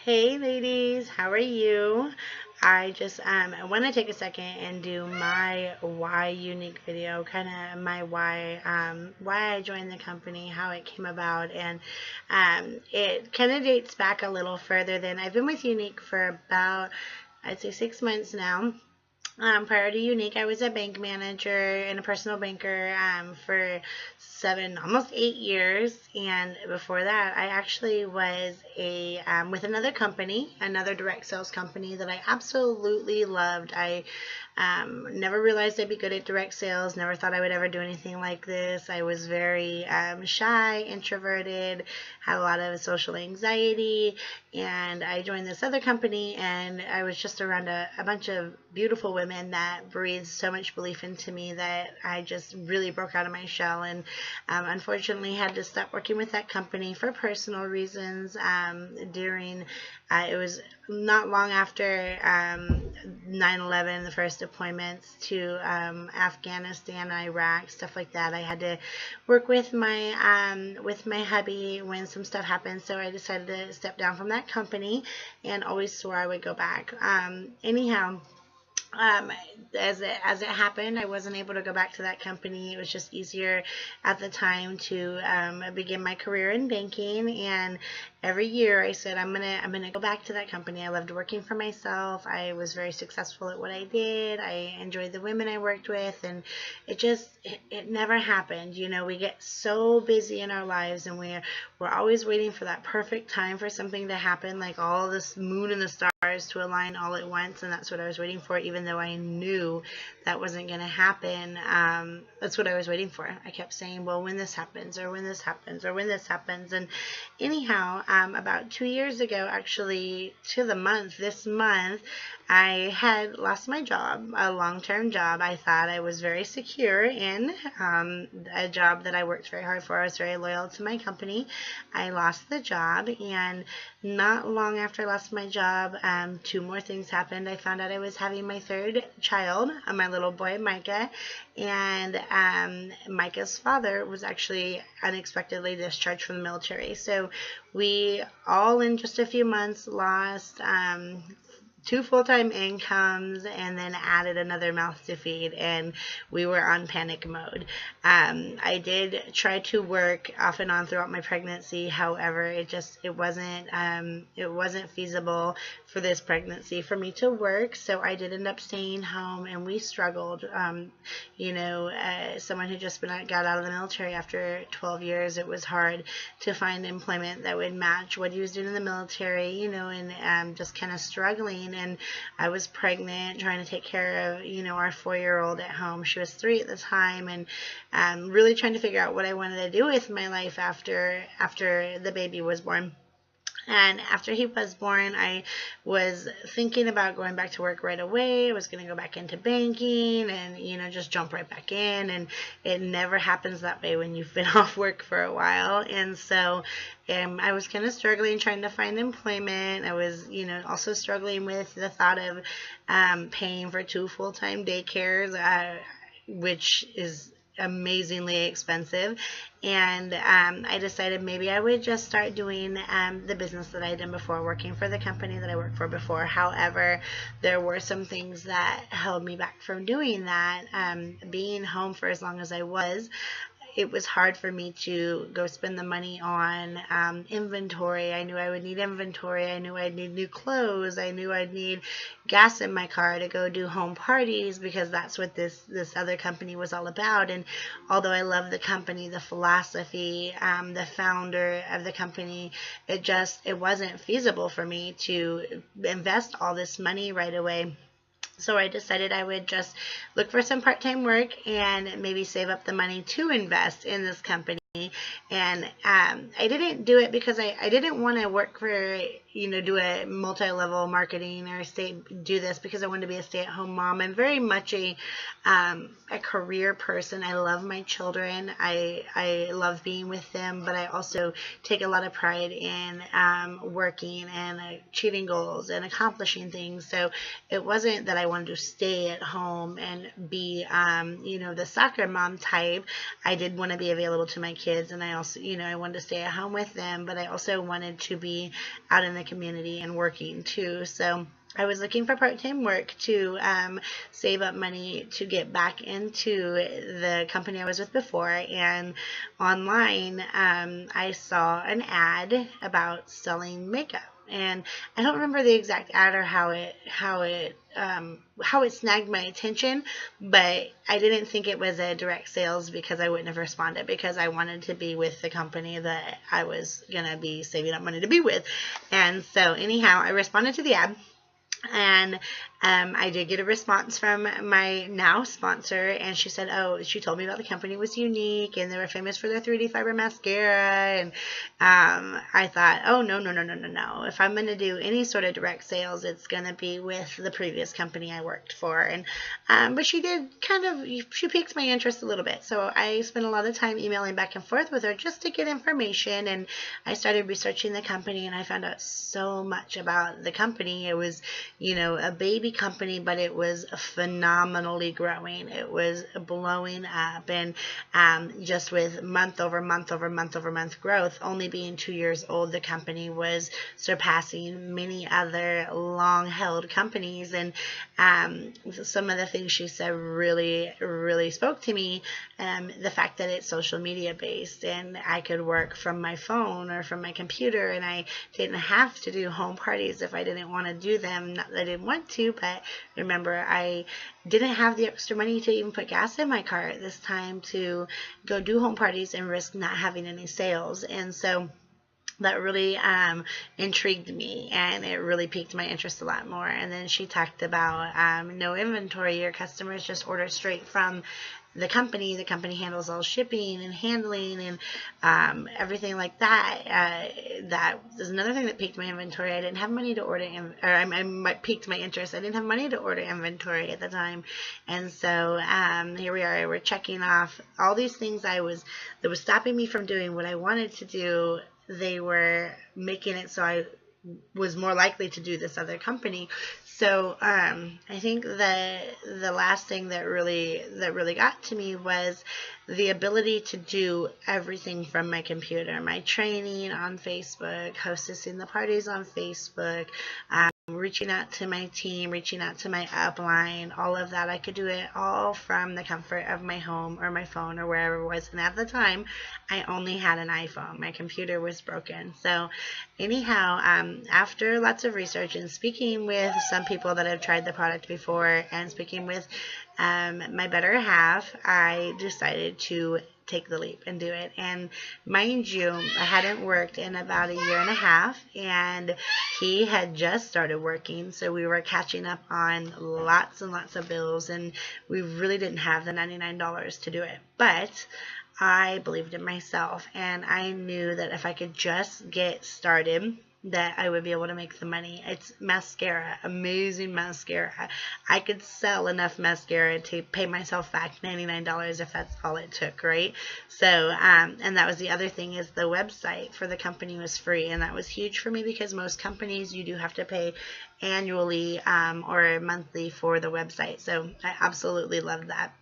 Hey ladies, how are you? I just want to take a second and do my why unique video, kind of my why I joined the company, how it came about, and it kind of dates back a little further than I've been with Unique for about I'd say 6 months now. Prior to Younique, I was a bank manager and a personal banker for almost 8 years. And before that, I actually was a with another company, another direct sales company that I absolutely loved. I never realized I'd be good at direct sales. Never thought I would ever do anything like this. I was very shy, introverted, had a lot of social anxiety, and I joined this other company, and I was just around a bunch of beautiful women that breathed so much belief into me that I just really broke out of my shell, and unfortunately had to stop working with that company for personal reasons. During it was not long after 9/11, the first deployments to Afghanistan, Iraq, stuff like that. I had to work with my hubby when some stuff happened, so I decided to step down from that company, and always swore I would go back. Anyhow, um, as it happened, I wasn't able to go back to that company. It was just easier at the time to begin my career in banking. And every year I said I'm gonna go back to that company. I loved working for myself. I was very successful at what I did. I enjoyed the women I worked with, and it never happened. You know, we get so busy in our lives, and we're always waiting for that perfect time for something to happen, like all this moon and the stars to align all at once, and that's what I was waiting for, even though I knew that wasn't going to happen. That's what I was waiting for. I kept saying, well, when this happens, or when this happens, or when this happens. And anyhow, about 2 years ago, actually to the month, this month, I had lost my job, a long-term job. I thought I was very secure in a job that I worked very hard for. I was very loyal to my company. I lost the job, and not long after I lost my job, two more things happened. I found out I was having my third child, my little boy Micah, and Micah's father was actually unexpectedly discharged from the military. So we all in just a few months lost two full-time incomes, and then added another mouth to feed, and we were on panic mode. I did try to work off and on throughout my pregnancy. However, it wasn't feasible for this pregnancy for me to work, so I did end up staying home, and we struggled. Someone who just got out of the military after 12 years, it was hard to find employment that would match what he was doing in the military, and just kind of struggling. And I was pregnant, trying to take care of, our 4-year-old at home. She was 3 at the time, and really trying to figure out what I wanted to do with my life after the baby was born. And after he was born, I was thinking about going back to work right away. I was going to go back into banking and, just jump right back in. And it never happens that way when you've been off work for a while. And so I was kind of struggling trying to find employment. I was, also struggling with the thought of paying for 2 full-time daycares, which is amazingly expensive. And I decided maybe I would just start doing the business that I had done before, working for the company that I worked for before. However, there were some things that held me back from doing that. Being home for as long as I was, it was hard for me to go spend the money on inventory. I knew I would need inventory. I knew I'd need new clothes. I knew I'd need gas in my car to go do home parties, because that's what this other company was all about. And although I love the company, the philosophy, the founder of the company, it wasn't feasible for me to invest all this money right away. So I decided I would just look for some part-time work and maybe save up the money to invest in this company. And I didn't do it because I didn't want to work for, do a multi-level marketing or do this because I wanted to be a stay-at-home mom. I'm very much a career person. I love my children. I love being with them, but I also take a lot of pride in working and achieving goals and accomplishing things. So it wasn't that I wanted to stay at home and be, the soccer mom type. I did want to be available to my kids, and I also, I wanted to stay at home with them, but I also wanted to be out in the community and working too. So I was looking for part-time work to save up money to get back into the company I was with before. And online, I saw an ad about selling makeup. And I don't remember the exact ad or how it snagged my attention, but I didn't think it was a direct sales because I wouldn't have responded, because I wanted to be with the company that I was gonna be saving up money to be with. And so anyhow, I responded to the ad. And I did get a response from my now sponsor, and she said, she told me about the company was Younique, and they were famous for their 3D fiber mascara. And I thought, oh, no. If I'm going to do any sort of direct sales, it's going to be with the previous company I worked for. And but she did she piqued my interest a little bit. So I spent a lot of time emailing back and forth with her just to get information. And I started researching the company, and I found out so much about the company. It was, a baby company, but it was phenomenally growing. It was blowing up, and just with month over month growth, only being 2 years old, the company was surpassing many other long-held companies. And some of the things she said really, really spoke to me. The fact that it's social media based, and I could work from my phone or from my computer, and I didn't have to do home parties if I didn't want to do them. Not that I didn't want to, but remember, I didn't have the extra money to even put gas in my car at this time to go do home parties and risk not having any sales. And so that really intrigued me, and it really piqued my interest a lot more. And then she talked about no inventory. Your customers just order straight from the company. The company handles all shipping and handling and everything like that. That is another thing that piqued my inventory. I didn't have money to order, I piqued my interest. I didn't have money to order inventory at the time, and so here we are. We're checking off all these things that was stopping me from doing what I wanted to do. They were making it so I was more likely to do this other company. So I think that the last thing that really got to me was the ability to do everything from my computer. My training on Facebook, hostessing the parties on Facebook, reaching out to my team, reaching out to my upline, all of that. I could do it all from the comfort of my home or my phone or wherever it was. And at the time, I only had an iPhone. My computer was broken. So anyhow, after lots of research and speaking with some people that have tried the product before, and speaking with my better half, I decided to take the leap and do it. And mind you, I hadn't worked in about a year and a half, and he had just started working, so we were catching up on lots and lots of bills, and we really didn't have the $99 to do it. But I believed in myself, and I knew that if I could just get started, that I would be able to make the money. It's mascara, amazing mascara. I could sell enough mascara to pay myself back $99 if that's all it took, right? So, and that was the other thing, is the website for the company was free, and that was huge for me, because most companies you do have to pay annually or monthly for the website. So I absolutely loved that.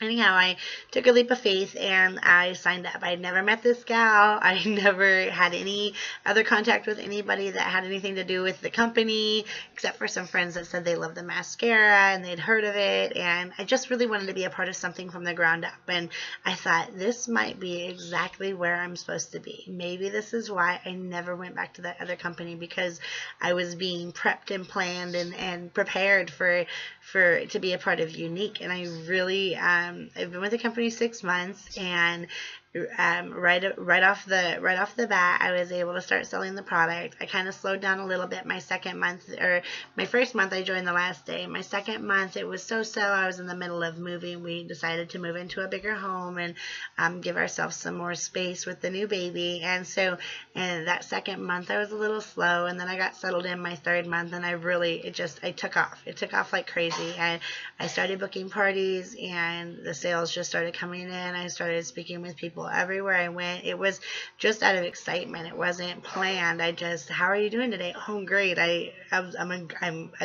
Anyhow, I took a leap of faith and I signed up. I'd never met this gal. I never had any other contact with anybody that had anything to do with the company, except for some friends that said they loved the mascara and they'd heard of it. And I just really wanted to be a part of something from the ground up. And I thought, this might be exactly where I'm supposed to be. Maybe this is why I never went back to that other company, because I was being prepped and planned and prepared for to be a part of Younique. And I really I've been with the company 6 months, and right off the bat, I was able to start selling the product. I kind of slowed down a little bit my second month, or my first month I joined the last day. My second month, it was so-so. I was in the middle of moving. We decided to move into a bigger home and give ourselves some more space with the new baby. And so that second month I was a little slow, and then I got settled in my third month, and I took off. It took off like crazy. And I started booking parties, and the sales just started coming in. I started speaking with people people everywhere I went. It was just out of excitement. It wasn't planned. I just, how are you doing today? Oh, I'm great. I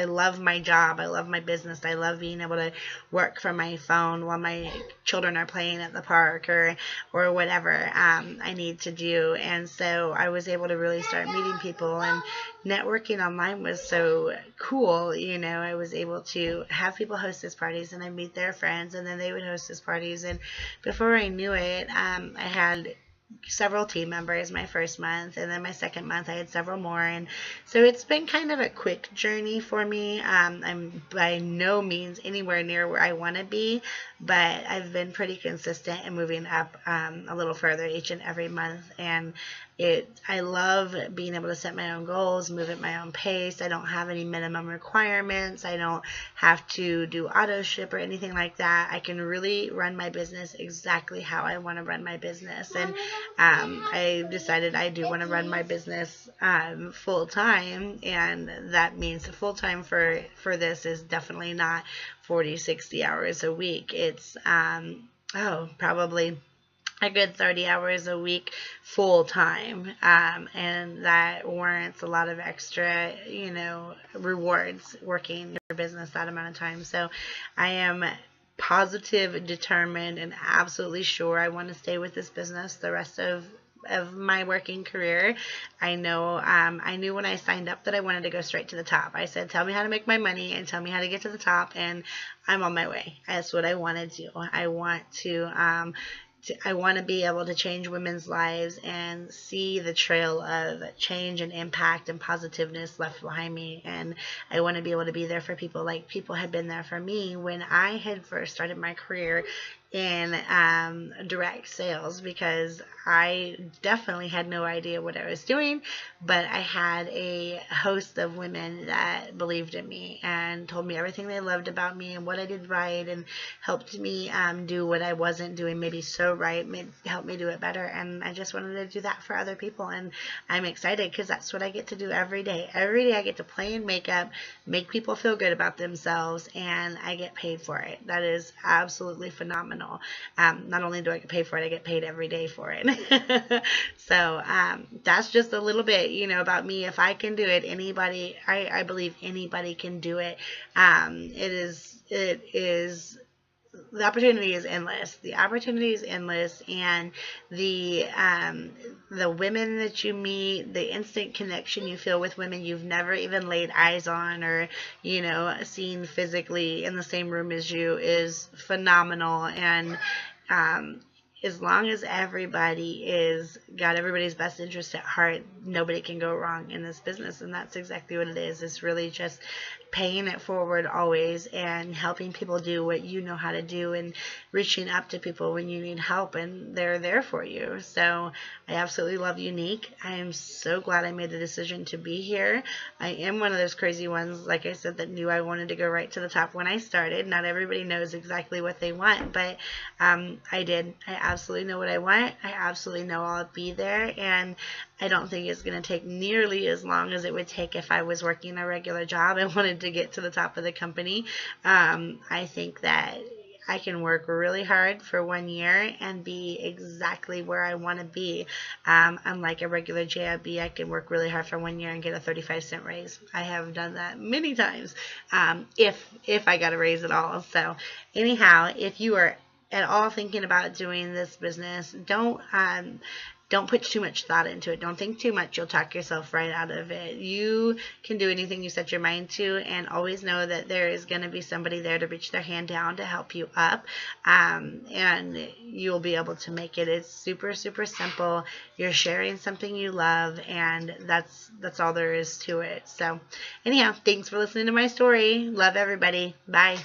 love my job. I love my business. I love being able to work from my phone while my children are playing at the park or whatever I need to do. And so I was able to really start meeting people, and networking online was so cool. I was able to have people hostess parties, and I meet their friends, and then they would hostess parties. And before I knew it, I had several team members my first month, and then my second month I had several more. And so it's been kind of a quick journey for me. I'm by no means anywhere near where I want to be, but I've been pretty consistent and moving up a little further each and every month. And I love being able to set my own goals, move at my own pace. I don't have any minimum requirements. I don't have to do auto ship or anything like that. I can really run my business exactly how I want to run my business. And I decided I do want to run my business full time, and that means full time for this is definitely not 40, 60 hours a week. It's probably a good 30 hours a week full time, and that warrants a lot of extra rewards working your business that amount of time. So I am positive, determined, and absolutely sure I want to stay with this business the rest of my working career. I know I knew when I signed up that I wanted to go straight to the top. I said, tell me how to make my money and tell me how to get to the top, and I'm on my way. That's what I want to do. I want to be able to change women's lives and see the trail of change and impact and positiveness left behind me. And I want to be able to be there for people like people had been there for me when I had first started my career in direct sales, because I definitely had no idea what I was doing, but I had a host of women that believed in me and told me everything they loved about me and what I did right, and helped me do what I wasn't doing maybe so right, helped me do it better. And I just wanted to do that for other people, and I'm excited because that's what I get to do every day. Every day I get to play in makeup, make people feel good about themselves, and I get paid for it. That is absolutely phenomenal. Not only do I get paid for it, I get paid every day for it. So that's just a little bit, about me. If I can do it, anybody, I believe anybody can do it. It is the opportunity is endless. The opportunity is endless, and the women that you meet, the instant connection you feel with women you've never even laid eyes on or seen physically in the same room as you is phenomenal. And as long as everybody is got everybody's best interest at heart, nobody can go wrong in this business. And that's exactly what it is. It's really just paying it forward always and helping people do what you know how to do, and reaching up to people when you need help, and they're there for you. So I absolutely love Younique. I am so glad I made the decision to be here. I am one of those crazy ones, like I said, that knew I wanted to go right to the top when I started. Not everybody knows exactly what they want, but I did. I absolutely know what I want. I absolutely know I'll be there, and I don't think it's going to take nearly as long as it would take if I was working a regular job and wanted to get to the top of the company. I think that I can work really hard for 1 year and be exactly where I want to be. Unlike a regular job, I can work really hard for 1 year and get a 35-cent raise. I have done that many times, if I got a raise at all. So anyhow, if you are at all thinking about doing this business, don't put too much thought into it. Don't think too much. You'll talk yourself right out of it. You can do anything you set your mind to, and always know that there is going to be somebody there to reach their hand down to help you up, and you'll be able to make it. It's super, super simple. You're sharing something you love, and that's all there is to it. So anyhow, thanks for listening to my story. Love everybody. Bye.